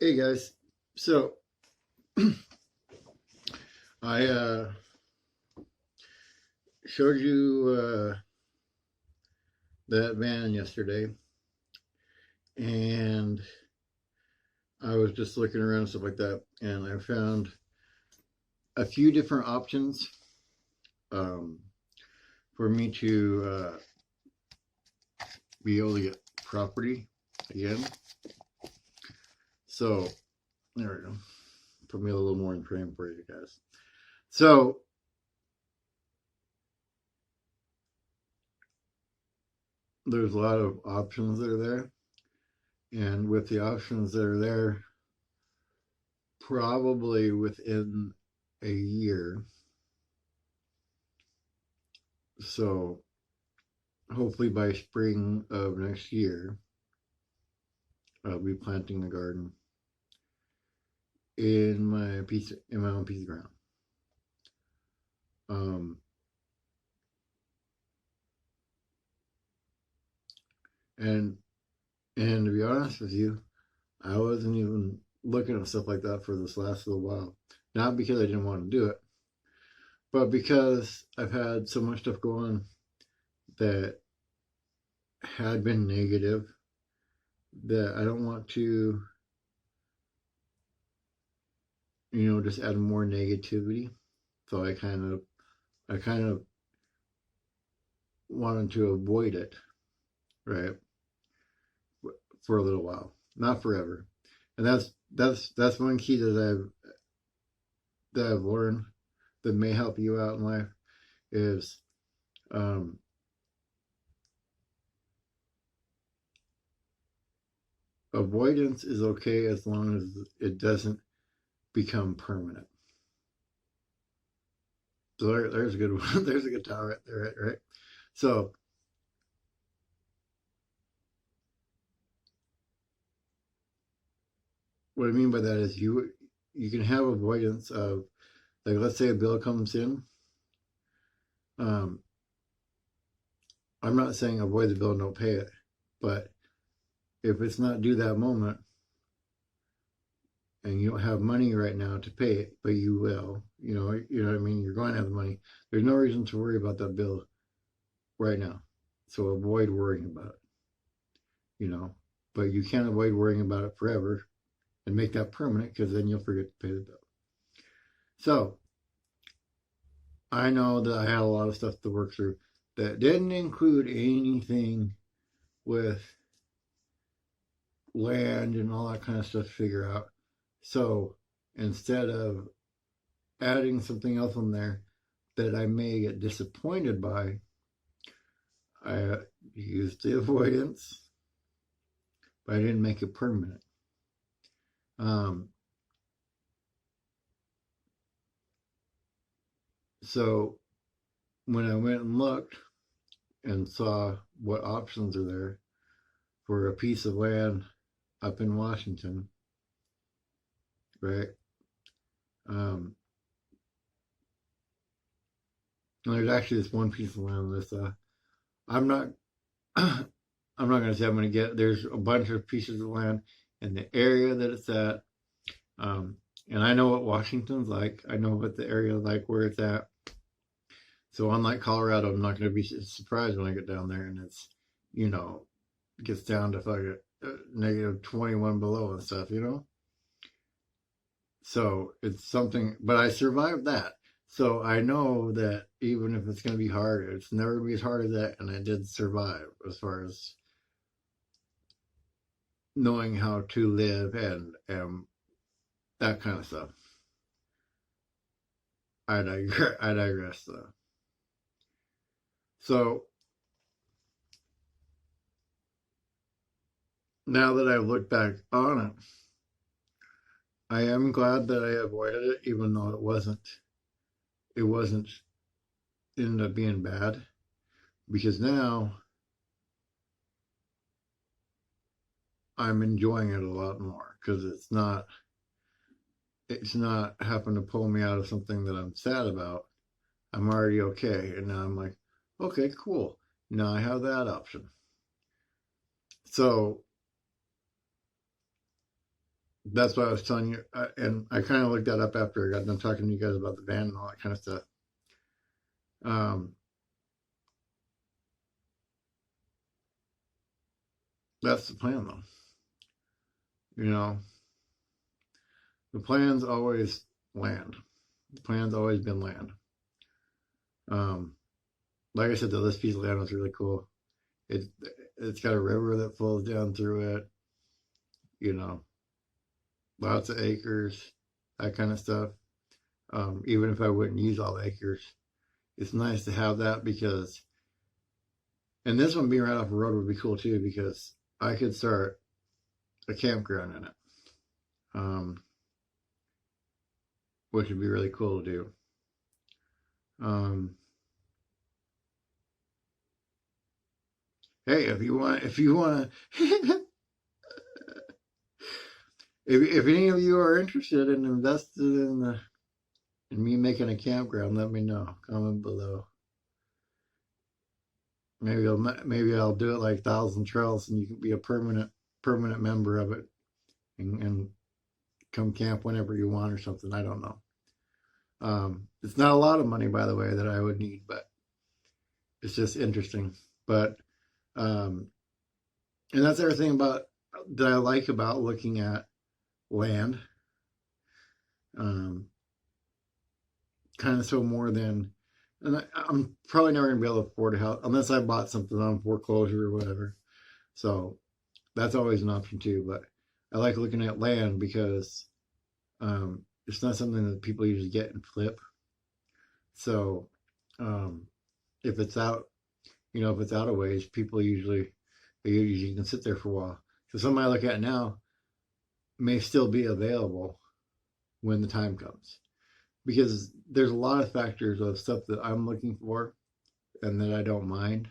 Hey guys, so I showed you that van yesterday, and I was just looking around and stuff like that, and I found a few different options um, for me to be able to get property again. So there we go. Put me a little more in frame for you guys. So there's a lot of options that are there, and with the options that are there, probably within a year. So hopefully by spring of next year, I'll be planting a garden in my own piece of ground. Um, and and to be honest with you, I wasn't even looking at stuff like that for this last little while. Not because I didn't want to do it, but because I've had so much stuff go on that had been negative that I don't want to, just add more negativity. So I kind of wanted to avoid it, right, for a little while, not forever. And that's one key that I've learned that may help you out in life is um, avoidance is okay as long as it doesn't become permanent. So there's a good one. There's a good towel right there, right? So what I mean by that is you can have avoidance of, like, let's say a bill comes in. Um, I'm not saying avoid the bill and don't pay it, but if it's not due that moment and you don't have money right now to pay it, but you will, you know what I mean? You're going to have the money. There's no reason to worry about that bill right now. So avoid worrying about it, you know. But you can't avoid worrying about it forever and make that permanent because then you'll forget to pay the bill. So I know that I had a lot of stuff to work through that didn't include anything with land and all that kind of stuff to figure out. So instead of adding something else on there that I may get disappointed by, I used the avoidance, but I didn't make it permanent. Um, so when I went and looked and saw what options are there for a piece of land up in Washington, right? Um, there's actually this one piece of land that's I'm not I'm not gonna say I'm gonna get. There's a bunch of pieces of land in the area that it's at, um, and I know what Washington's like. I know what the area is like where it's at. So unlike Colorado, I'm not gonna be surprised when I get down there and it's, you know, gets down to like negative 21 below and stuff. So it's something, but I survived that. So I know that even if it's going to be hard, it's never going to be as hard as that. And I did survive as far as knowing how to live and that kind of stuff. I digress though. So now that I've looked back on it, I am glad that I avoided it, even though it wasn't ended up being bad, because now I'm enjoying it a lot more because it's not having to pull me out of something that I'm sad about. I'm already okay. And now I'm like, okay, cool. Now I have that option. So that's what I was telling you. And I kind of looked that up after I got done talking to you guys about the van and all that kind of stuff. Um, that's the plan, though. You know, the plan's always land. The plan's always been land. Um, like I said, though, this piece of land was really cool. It it's got a river that flows down through it. You know, lots of acres, that kind of stuff. Even if I wouldn't use all the acres, it's nice to have that because, and this one being right off the road would be cool too because I could start a campground in it, um, which would be really cool to do. Um, hey, if you want to, if any of you are interested and invested in me making a campground, let me know. Comment below. Maybe I'll do it like Thousand Trails, and you can be a permanent member of it and come camp whenever you want or something. I don't know. It's not a lot of money, by the way, that I would need, but it's just interesting. But um, and that's everything about that I like about looking at land. Um, kind of so more than, and I'm probably never gonna be able to afford a house unless I bought something on foreclosure or whatever. So that's always an option too. But I like looking at land because it's not something that people usually get and flip. So um, if it's out, if it's out of ways, people usually they usually can sit there for a while. So something I look at now may still be available when the time comes because there's a lot of factors of stuff that I'm looking for and that I don't mind.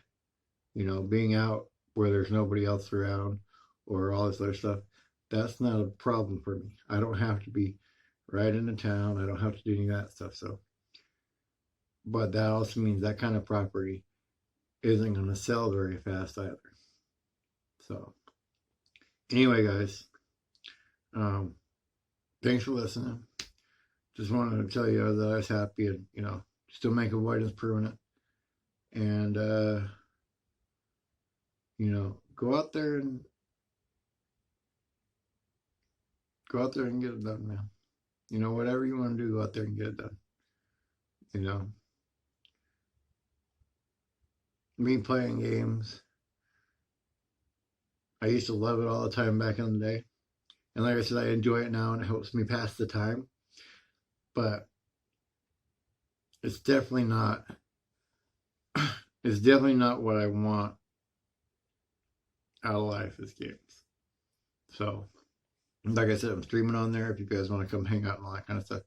Being out where there's nobody else around or all this other stuff, that's not a problem for me. I don't have to be right into town. I don't have to do any of that stuff. So, but that also means that kind of property isn't going to sell very fast either. So, anyway, guys, um, thanks for listening. Just wanted to tell you that I was happy and, still make avoidance permanent. And, go out there and get it done, man. Whatever you want to do, go out there and get it done. You know, me playing games, I used to love it all the time back in the day. And like I said, I enjoy it now and it helps me pass the time. But it's definitely not, it's definitely not what I want out of life is games. So, like I said, I'm streaming on there if you guys want to come hang out and all that kind of stuff.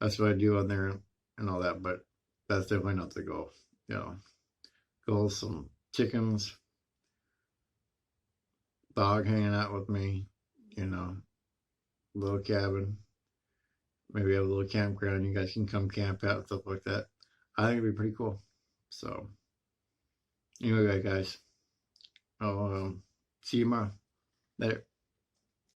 That's what I do on there and all that. But that's definitely not the goal. Goal is some chickens, dog hanging out with me, little cabin. Maybe have a little campground. You guys can come camp out, stuff like that. I think it'd be pretty cool. So, anyway, guys, I'll see you tomorrow. Later.